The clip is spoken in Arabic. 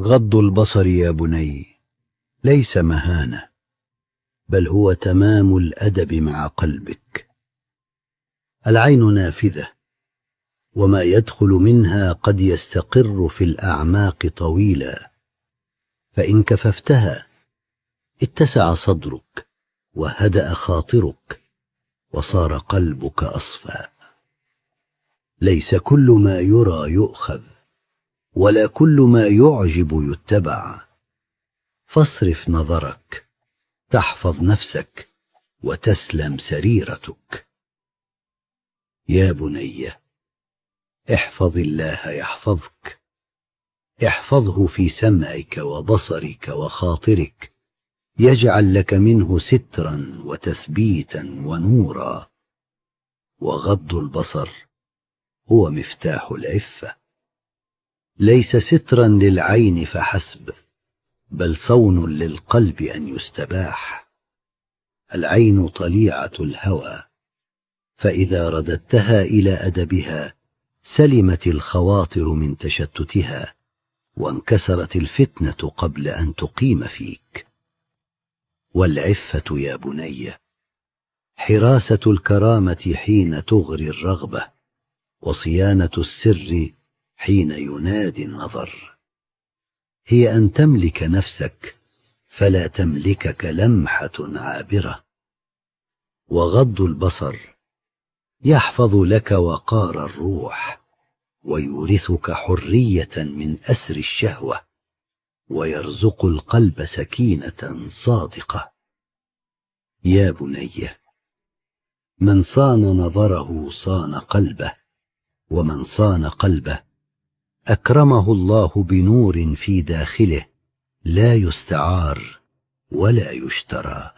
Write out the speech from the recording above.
غض البصر يا بني ليس مهانة، بل هو تمام الأدب مع قلبك. العين نافذة، وما يدخل منها قد يستقر في الأعماق طويلا، فإن كففتها اتسع صدرك وهدأ خاطرك وصار قلبك أصفى. ليس كل ما يرى يؤخذ، ولا كل ما يعجب يتبع، فاصرف نظرك تحفظ نفسك وتسلم سريرتك. يا بني احفظ الله يحفظك، احفظه في سمعك وبصرك وخاطرك، يجعل لك منه سترا وتثبيتا ونورا. وغض البصر هو مفتاح العفة، ليس سترا للعين فحسب، بل صون للقلب أن يستباح. العين طليعة الهوى، فإذا رددتها إلى أدبها سلمت الخواطر من تشتتها، وانكسرت الفتنة قبل أن تقيم فيك. والعفة يا بني حراسة الكرامة حين تغري الرغبة، وصيانة السر حين ينادي النظر. هي أن تملك نفسك فلا تملكك لمحة عابرة. وغض البصر يحفظ لك وقار الروح، ويورثك حرية من أسر الشهوة، ويرزق القلب سكينة صادقة. يا بني من صان نظره صان قلبه، ومن صان قلبه أكرمه الله بنور في داخله لا يستعار ولا يشترى.